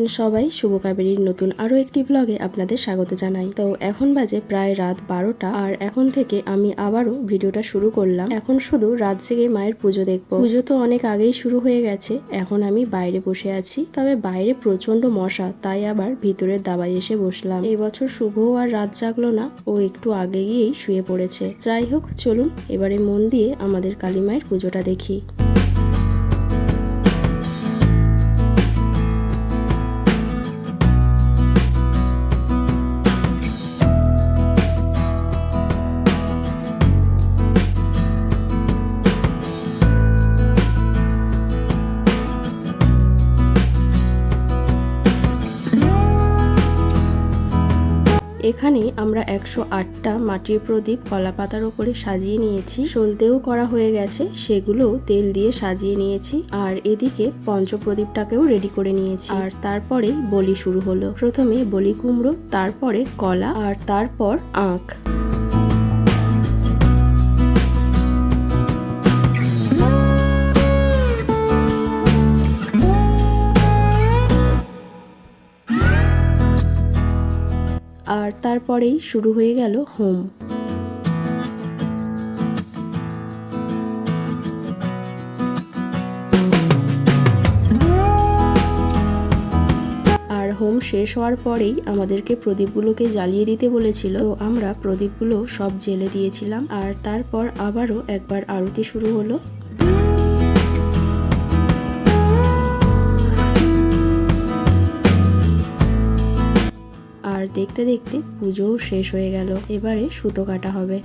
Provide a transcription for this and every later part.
আছেন সবাই? শুভ কাবেরীর নতুন আরো একটি ব্লগে আপনাদের স্বাগত জানাই। তো এখন বাজে প্রায় রাত 12টা, আর এখন থেকে আমি আবারও ভিডিওটা শুরু করলাম। এখন শুধু রাত জেগে মায়ের পুজো দেখবো। পুজো তো অনেক আগেই শুরু হয়ে গেছে, এখন আমি বাইরে বসে আছি। তবে বাইরে প্রচন্ড মশা, তাই আবার ভিতরের দাবায় এসে বসলাম। এই বছর শুভও আর রাত জাগলো না, ও একটু আগে গিয়েই শুয়ে পড়েছে। যাই হোক, চলুন এবারে মন দিয়ে আমাদের কালী মায়ের পুজোটা দেখি। এখানে আমরা 108টা মাটির প্রদীপ কলা পাতার উপরে সাজিয়ে নিয়েছি। সলতেও করা হয়ে গেছে, সেগুলো তেল দিয়ে সাজিয়ে নিয়েছি। আর এদিকে পঞ্চপ্রদীপটাকেও রেডি করে নিয়েছি। আর তারপরে বলি শুরু হলো। প্রথমে বলি কুমড়ো, তারপরে কলা, আর তারপর আখ। আর তারপরেই শুরু হয়ে গেল হোম। আর হোম শেষ হওয়ার পরেই আমাদেরকে প্রদীপগুলোকে জ্বালিয়ে দিতে বলেছিল, তো আমরা প্রদীপগুলো সব জ্বেলে দিয়েছিলাম। আর তারপর আবারও একবার আরতি শুরু হলো। আর দেখতে দেখতে পুজোও শেষ হয়ে গেল। এবারে সুতো কাটা হবে।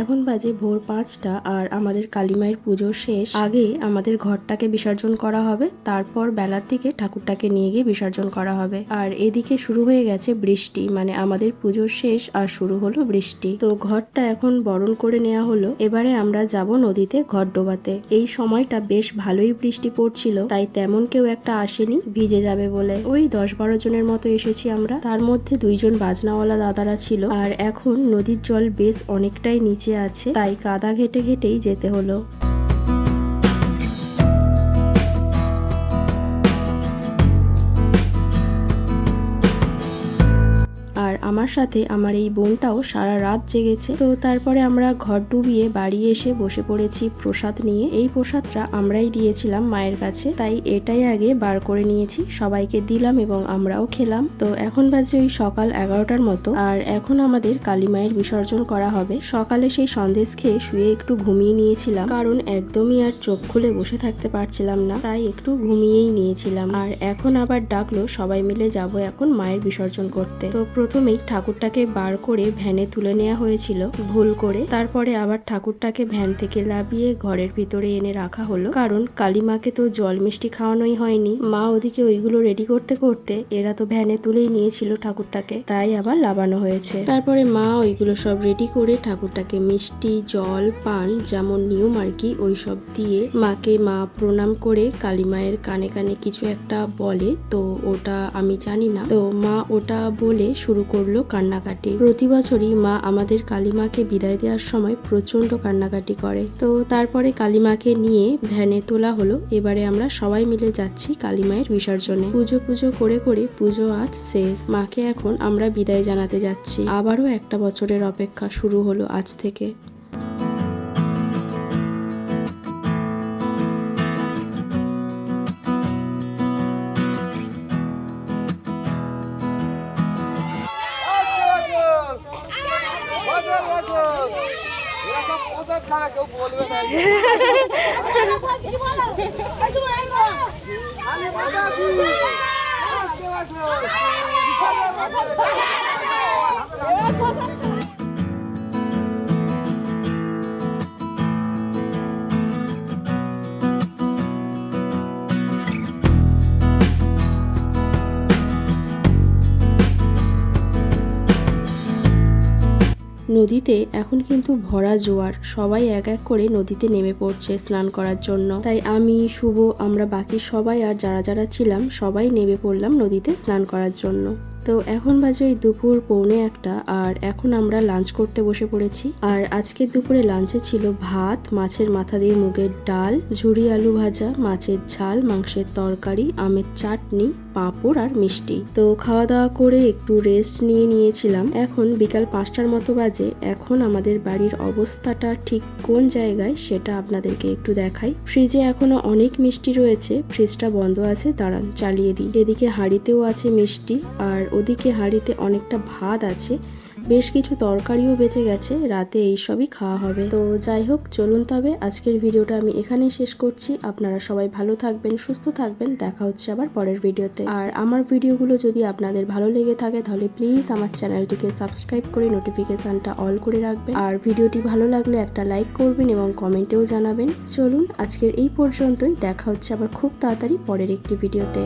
এখন বাজে ভোর 5টা, আর আমাদের কালী মায়ের পুজো শেষ। আগে আমাদের ঘরটাকে বিসর্জন করা হবে, তারপর বেলার দিকে ঠাকুরটাকে নিয়ে গিয়ে বিসর্জন করা হবে। আর এদিকে শুরু হয়ে গেছে বৃষ্টি, মানে আমাদের পুজো শেষ আর শুরু হলো বৃষ্টি। তো ঘরটা এখন বরণ করে নেওয়া হলো। এবারে আমরা যাব নদীতে ঘর ডোবাতে। এই সময়টা বেশ ভালোই বৃষ্টি পড়ছিল, তাই তেমন কেউ একটা আসেনি ভিজে যাবে বলে। ওই 10-12 জনের মতো এসেছি আমরা, তার মধ্যে 2 জন বাজনাওয়ালা দাদারা ছিল। আর এখন নদীর জল বেশ অনেকটাই নিচে আছে, তাই কাদা ঘেটে ঘেটেই যেতে হলো। আর আমার সাথে আমার এই বোনটাও সারা রাত জেগেছে। তো তারপরে আমরা ঘর ডুবিয়ে বাড়ি এসে বসে পড়েছি প্রসাদ নিয়ে। এই প্রসাদটা আমরাই দিয়েছিলাম মায়ের কাছে, তাই এটাই আগে বার করে নিয়েছি, সবাইকে দিলাম এবং আমরাও খেলাম। তো এখন বাজে ওই সকাল 11টার মতো, আর এখন আমাদের কালী মায়ের বিসর্জন করা হবে। সকালে সেই সন্দেশ খেয়ে শুয়ে একটু ঘুমিয়ে নিয়েছিলাম, কারণ একদমই আর চোখ খুলে বসে থাকতে পারছিলাম না, তাই একটু ঘুমিয়েই নিয়েছিলাম। আর এখন আবার ডাকলো সবাই মিলে যাব এখন মায়ের বিসর্জন করতে। তো প্রথমেই ঠাকুরটাকে বার করে ভ্যানে তুলে নেওয়া হয়েছিল ভুল করে। তারপরে আবার ঠাকুরটাকে ভ্যান থেকে লাভিয়ে ঘরের ভিতরে এনে রাখা হলো, কারণ কালী মাকে তো জল মিষ্টি খাওয়ানোই হয়নি। মা ওদিকে ওইগুলো রেডি করতে করতে এরা তো ভ্যানে তুলেই নিয়েছিল ঠাকুরটাকে, তাই আবার লাভানো হয়েছে। তারপরে মা ওইগুলো সব রেডি করে ঠাকুরটাকে মিষ্টি, জল, পান, যেমন নিয়ম আর কি, ওই সব দিয়ে মাকে মা প্রণাম করে কালী মায়ের কানে কানে কিছু একটা বলে, তো ওটা আমি জানি না। তো মা ওটা বলে শুরু করলো কান্নাকাটি। প্রতি বছরই মা আমাদের কালী মাকে বিদায় দেওয়ার সময় প্রচন্ড কান্নাকাটি করে। তো তারপরে কালী মাকে নিয়ে ভ্যানে তোলা হলো। এবারে আমরা সবাই মিলে যাচ্ছি কালী মায়ের বিসর্জনে। পুজো করে করে পুজো আজ শেষ। মাকে এখন আমরা বিদায় জানাতে যাচ্ছি। আবারও একটা বছরের অপেক্ষা শুরু হলো আজ থেকে। নদীতে এখন কিন্তু ভরা জোয়ার, সবাই এক এক করে নদীতে নেমে পড়ছে স্নান করার জন্য। তাই আমি, শুভ, আমরা বাকি সবাই আর যারা যারা ছিলাম সবাই নেমে পড়লাম নদীতে স্নান করার জন্য। তো এখন বাজে ওই দুপুর 1:45 আর এখন আমরা লাঞ্চ করতে বসে পড়েছি। আর আজকের দুপুরে লাঞ্চে ছিল ভাত, মাছের মাথা দিয়ে মুগের ডাল, ঝুরি আলু ভাজা, মাছের ঝাল, মাংসের তরকারি, আমের চাটনি, পাঁপড় আর মিষ্টি। তো খাওয়া দাওয়া করে একটু রেস্ট নিয়েছিলাম। এখন বিকাল 5টার মতো বাজে। এখন আমাদের বাড়ির অবস্থাটা ঠিক কোন জায়গায় সেটা আপনাদেরকে একটু দেখাই। ফ্রিজে এখনো অনেক মিষ্টি রয়েছে, ফ্রিজটা বন্ধ আছে, দাঁড়ান চালিয়ে দিই। এদিকে হাঁড়িতেও আছে মিষ্টি আর ওদিকে হাঁড়িতে অনেকটা ভাত আছে, বেশ কিছু তরকারিও বেঁচে গেছে, রাতে এইসবই খাওয়া হবে। তো যাই হোক, চলুন তবে আজকের ভিডিওটা আমি এখানেই শেষ করছি। আপনারা সবাই ভালো থাকবেন, সুস্থ থাকবেন, দেখা হচ্ছে আবার পরের ভিডিওতে। আর আমার ভিডিওগুলো যদি আপনাদের ভালো লেগে থাকে তাহলে প্লিজ আমার চ্যানেলটিকে সাবস্ক্রাইব করে নোটিফিকেশনটা অল করে রাখবেন। আর ভিডিওটি ভালো লাগলে একটা লাইক করবেন এবং কমেন্টেও জানাবেন। চলুন আজকের এই পর্যন্তই, দেখা হচ্ছে আবার খুব তাড়াতাড়ি পরের একটি ভিডিওতে।